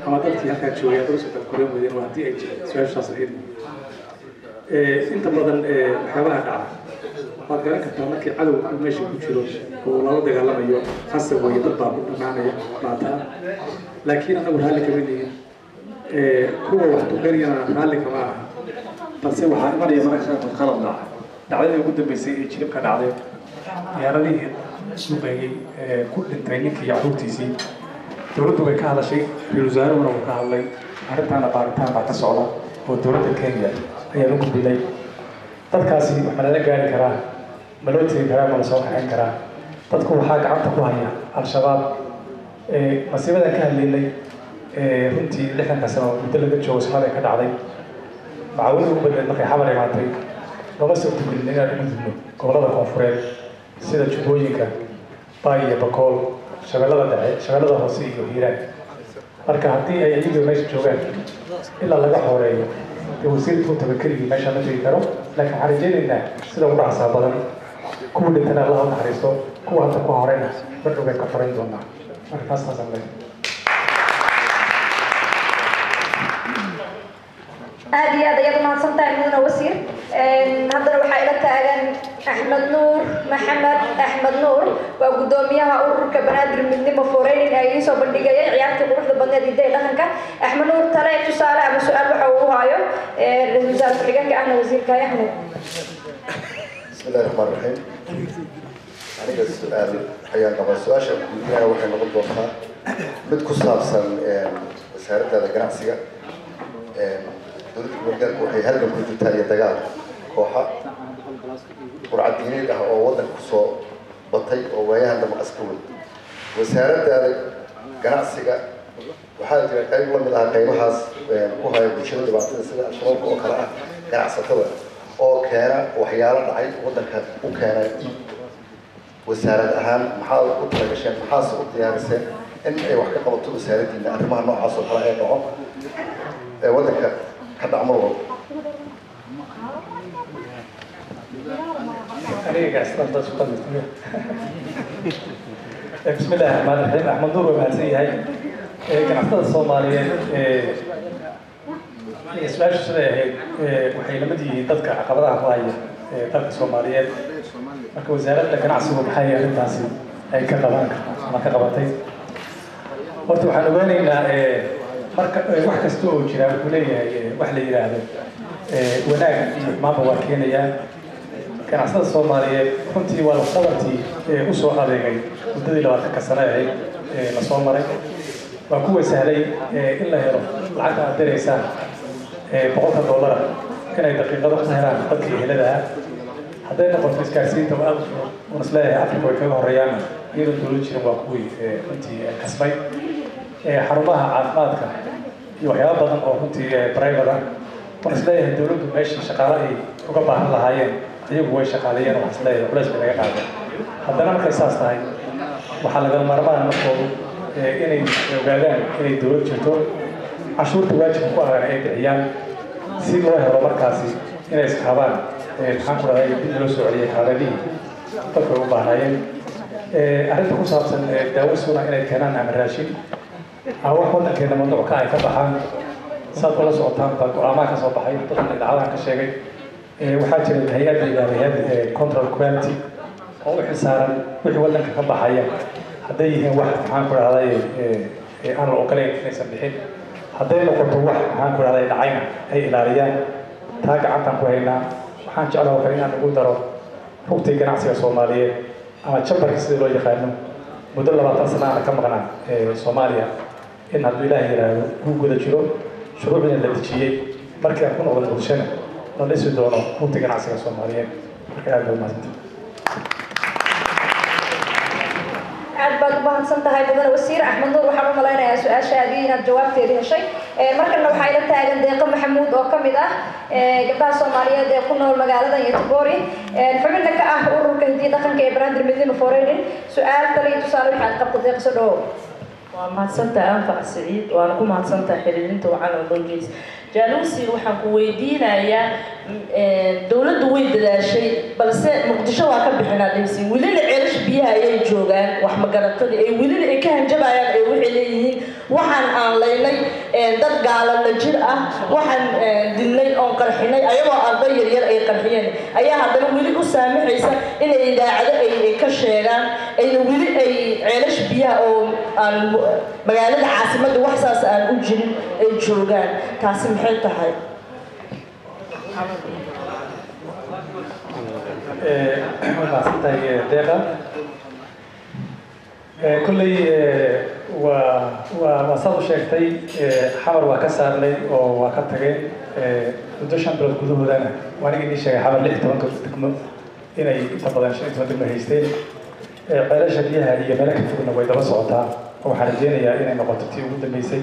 حاضرتي هكا شوية دراسة الكورية مدير وهدي أي سؤال شخصي أنت بدل حوالها قاعد قد قال لك تمامك على المشي كتير والله ده قال لما يوم حسب ويضبط معنا بعدها لكن أنا أقولها لك مني هو وقت غير أنا هالك معها بس هو حق مريم مرة خلط معه دعوة يقول ده بيصير شيء كان عليه يا ربي شو بيجي كل الترينيك يعود تيسي دولته way ka hadashay wasaare uu ka hadlay arintaana baaritaan baa ka socda oo dowladda Kenya ayaa lagu dilay dadkaasi waxa la gaari karaa malootii karaa ma soo kaxin karaa dadku waxa gacanta ku haya al-shabaab masiibada ka hadlaynay runtii 60 sano muddo laga joogo Soomaaliya ka dhacday macaawin ugu badan markay xabar imaatay lama soo tugin inaad u gudubno gobolada koonfureed sida Jubbooyinka Bay iyo Bakool شغلة ده شغلة هوسي وهيران marka hadii ay iyagu meesha joogaan ila laga xoreeyo wasiirku tabakari meesha la jiri karo laakiin xarijeynina sida uu raacsan badan kuwa dhintana Allah u naxariisto kuwa hadda ku horeyna badhow ka farin doona markaas taasna هذه هذا ما صنطع من وسير هذا waxaa ila taagan أحمد نور محمد أحمد نور وقدوميها أورك بنادر من مفورين أي سو بندقية عيارتي قروح البنادي ده لهنك أحمد نور ترى تسأل عن سؤال وحوه هايو الوزارة الرجال كأنا وزير كاي أحمد بسم الله الرحمن الرحيم أنا قص السؤال حياك الله السؤال شكلنا وحنا نقول وقتها بتكسر سن وسارة هذا جناسية دولة المرجع وحي هل بنقول تاني دجال كوحة ورعديني ده أو وضع كسو بطي أو وياه عندما أسكول وسارة هذا جناسية وحاجة قريب من هذا قيمة حاس وهاي بيشيل اللي بعدين سنة شباب وكلاء جناسة كذا أو كان وحيالا نعيد وضع وكان وسارة أهم محاول قطع الشيء محاسب يعني سن إن أي واحد قبضته وسارة إن أنا ما نوع حصل على أي نوع وضع كذا عمره بسم الله الرحمن الرحيم أحمد نور ومهندسي هاي كان عطل الصوماليين سؤال شرعي waxay lamidii dadka caqabadaha ku haya dalka Soomaaliyeed marka wasaaradda ganacsiga waxay arintaasi ay ka qabatay horta waxaan ogaaneynaa marka wax kasta oo jira uu leeyahay wax la yiraahdo wanaag iyo maamul waa keenaya ganacsiga Soomaaliyeed runtii waa la qabatay u soo adeegay muddadii 20 sano la soo maray waa kuwa sahlay in la helo lacag adeeraysa $100 كان دقيقة ضخمة قتل هلالها هذا نقول في سكاسين تبغى ونسلها أفريقيا وكذا الريان يدل دولتش وقوي أنت كسبي حرمها عفاتك يوحيا بدن أو أنت برايفة ونسلها الدولة ماشي شقالة وقبها الله هاي يبغى شقالية ونسلها بلاش بلاقي هذا هذا أنا كيساس هاي وحلقة المرمى نقول إني وقالان إني الدولة شتور عشور تواجه قوة عيال si loo helo markaasi inay iskaabaan maxaan ku raadayay dib loo soo celiyay xaaladii dadka u baahnayeen arrinta ku saabsan daawasuna inay keenaan ama raashin wax wadankeena mamnuuc ka ay ka baxaan saad ula socotaan baa go'aamaha ka soo baxay dadkan idaacadaha ka sheegay waxaa jira hay'ad control quality oo u xisaaran wixii wadanka ka baxaya hadday yihiin wax maxaan ku raadayay aan la ogoleyn inaysan bixin hadday noqoto wax maxaan ku raadayay dhacayna ay ilaaliyaan taa gacantan ku haynaa waxaan jeclahay kale inaan ugu daro rugtii ganacsiga Soomaaliyeed ama chamberka sida loo yaqaano muddo 20 sano ka maqnaa Soomaaliya in haddii Ilaahay yiraahdo uu guda jiro shuruucda la dejiyay markii aan ku noqdo bulshada la dhisi doono rugtii ganacsiga Soomaaliyeed marka aad loo mahadsantahay aad baad u baahansan tahay mudane wasiir Axmed Nuur waxaan u maleynayaa su'aashaadii inaad jawaabteedii heshay markana waxaa ila taagan Deeqo Maxamuud oo kamid ah gabdhaha Soomaaliyeed ee ku nool magaalada Yatbori xubinna ka ah ururka hiddiyo dhaqanka ee Banaadir Midnimo Foreign su'aal tali tusaale waxaad qabto Deeqo soo waa mahadsantahay Anfac Saciid waan ku mahadsantahay xiriirinta waxaan oo dhangeys jaaluusi waxaan ku weydiinayaa dawladdu way dadaashay balse muqdisho waa ka bixinaa dhaysin welina ceelasha biyaha ayay joogaan wax magaratadii ay welina ay ka hanjabayaan ay waxay leeyihiin waxaan aan laynay dad gaala la jir ah waxaan dilnay oon qarxinay ayagoo arday yaryar ay qarxiyeen ayaa haddana weli u saamaxaysa inay idaacado ay ka sheegaan ayna weli ay ceelasha biyaha oo aan magaalada caasimadda wax saas aan u jirin ay joogaan taasi maxay tahay maadsantahay deeqa kulley waa saad u sheegtay xamar waa ka saarnay oo waa ka tageen muddo 5 bilood gudahoodana waa aniga inii sheegay xamar 16 degmo inay inta badan 15 degmo haysteen ceelasha biyaha iyo meelo ka fogna way daba socotaa waxaan rajeynayaa inay noqoto tii ugu dambeysay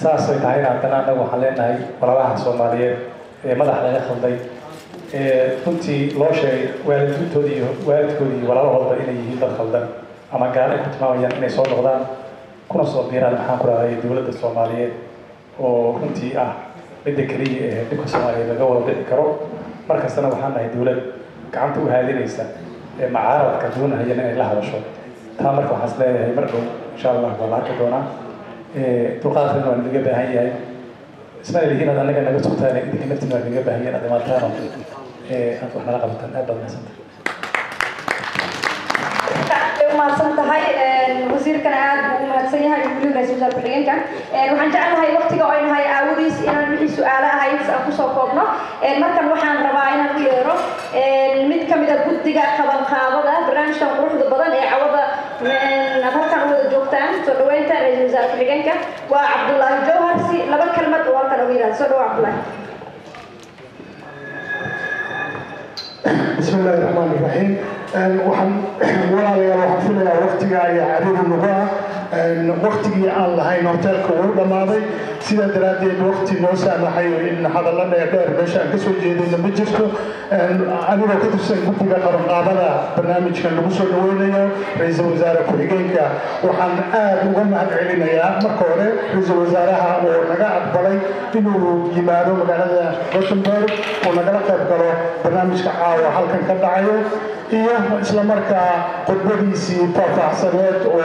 saas ay tahay haddana annagu waxaan leenahay walaalaha Soomaaliyeed ee madax laga khalday runtii loo sheegay waalidkoodii iyo walaalahooda inay yihiin dad khaldan ama gaar ay ku tilmaamayaan inay soo noqdaan kuna soo biiraan maxaan ku raadayay dawladda Soomaaliyeed oo runtii ah midda kaliya ee dhibka Soomaaliyeed laga wada dhici karo markastana waxaan nahay dawlad gacanta u haadinaysa macaaradka doonaya inay la hadasho taa marka waxaan isleeyahay mar dhow insha Allah waa la arki doonaa dulqaadkana waa naga baahan yahay isma leeyihiin aad anaga naga sugtaan idinka naftiina waa naga baahan yahay dhamaantaan aad wax nala qabataan aad baad mahadsan tahay wasiirkana aad buu u mahadsan yahay guddiga ra'iisul wasaarka xigeenka waxaan jecelahay waqtiga oo inahay aawadiis inaan wixii su'aalo ahayd aan ku soo koobno markan waxaan rabaa inaan u yeero mid ka mid ah guddiga qabanqaabada barnaamijkan quruxda badan ee cawada halkan u wada joogtaan soo dhaweynta ra'iisul wasaarka xigeenka waa Cabdullaahi Jawhar si laba kalmad oo halkan ugu yiraahdo soo dhawaad Cabdullaahi بسم الله الرحمن الرحيم waxaan walaalayaal waxaan filayaa waqtiga ay cariiri nuga waqtigii aan lahayn hoteelka uu dhamaaday sida daraadeed waqti noo saamaxay in hadallo dheer meesha aan ka soo jeedayna ma jirto anigoo ka tirsan guddiga qabanqaabada barnaamijkan lagu soo dhaweynayo ra'iisul wasaare ku-xigeenka waxaan aad uga mahad celinayaa marka hore ra'iisul wasaaraha oo naga aqbalay inuu yimaado magaalada Gothenburg oo nagala qayb galo barnaamijka caawa halkan ka dhacayo iyo isla markaa khudbadiisii faahfaahsaneed oo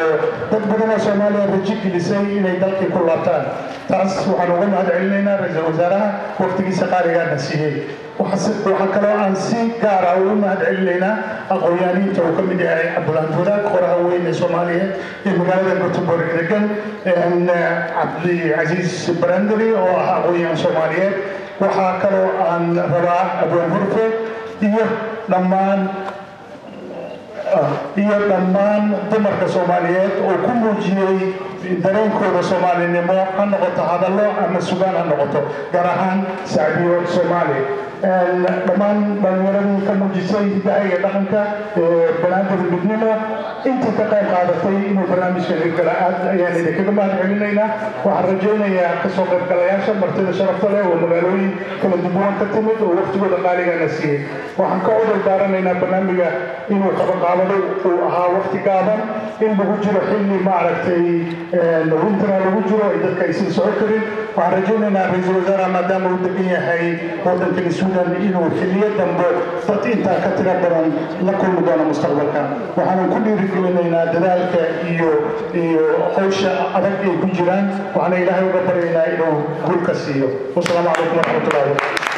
dad badan oo Soomaaliya rajo gelisay inay dalkii ku laabtaan taas waxaan uga mahad celinaynaa ra'iisul wasaaraha waqtigiisa qaaligaana siiyey waxaan kaloo aan si gaar ah ugu mahad celinaynaa aqoon-yahaniinta uu ka mid yahay Cabdullaahi Buuraag qoraha weyn ee Soomaaliyeed ee magaalada Gothenburg degan Cabdi Casiis Barandari oo ah aqoon-yahan Soomaaliyeed waxaa kaloo aan rabaa Abwaan Hurfe iyo dhammaan dumarka Soomaaliyeed oo ku muujiyay dareenkooda Soomaalinimo ha noqoto hadallo ama sugaan ha noqoto gaar ahaan Sacdiyo Soomaali dhammaan dhalinyaradii ka muujisay hidaha iyo dhaqanka Banaadir midnimo intii ka qayb qaadatay inuu barnaamijkan hirgala aad ayaan idinkaga mahad celinaynaa waxaan rajaynayaa kasoo qaybgalayaasha martida sharafta leh oo magaalooyin kala duwan ka timid oo waqtigooda qaaligana siiyey waxaan ka cudur daaranaynaa barnaamijka inuu qabanqaabado uu ahaa waqti gaaban in lagu jiro xilli maaragtay wintana lagu jiro ay dadka aysan socon karin waxaan rajaynaynaa ra'iisul wasaaraha maadaama uu degan yahay waddankani Suudaan inuu xilliyo dambe dad intaa ka tiro badan la kulmi doono mustaqbalka waxaan ku dhiirigelinaynaa dadaalka iyo hawsha adag ay ku jiraan waxaan ilaahay uga baryaynaa inuu guul ka siiyo wassalaamu calaykum waraxmatullaahi wabarakaatuh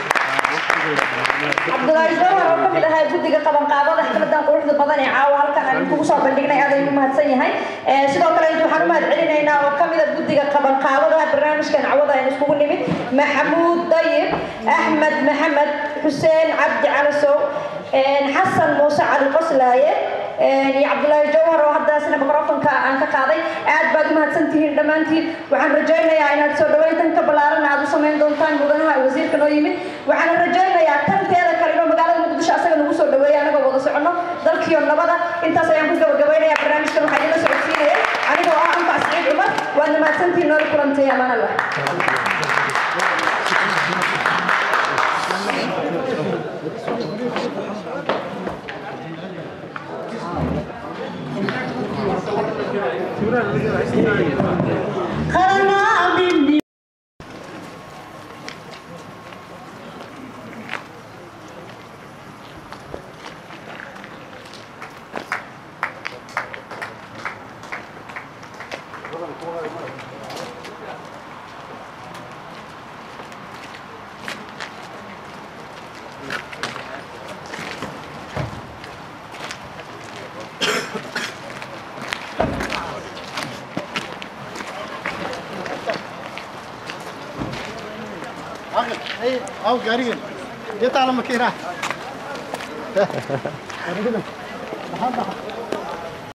Cabdullaahi Jawhar oo ka mid ahaa guddiga qabanqaabada xafladan quruxda badan ee caawa halkan aan kugu soo bandhignay aad ayuu mahadsan yahay sidoo kale waxaan u mahad celinaynaa oo ka mid ah guddiga qabanqaabada barnaamijkan cawada aan iskugu nimid Maxamuud Dayib Axmed Maxamed Xuseen Cabdi Calasow Xasan Muuse Cali Qoslaaye iyo Cabdullaahi Jawhar oo hadda asna mikrofoonka aan ka qaaday aad baad u mahadsantihiin dhamaantiin waxaan rajaynayaa inaad soo dhaweyntan ka balaaran aad u sameyn doontaan mudanaha wasiirka noo yimid waxaan rajaynayaa tanteeda kale inuu magaalada Muqdisho asaga nagu soo dhaweeyo anagoo wada socono dalkiyo nabada intaas ayaan ku gabagabeynayaa barnaamijkan waxaa idin socodsiinaya anigoo ah Anfac Saciid Cumar waad mahadsantihiin noo kulantay amaan Allah خلنا أي أو قارين جت على مكيرة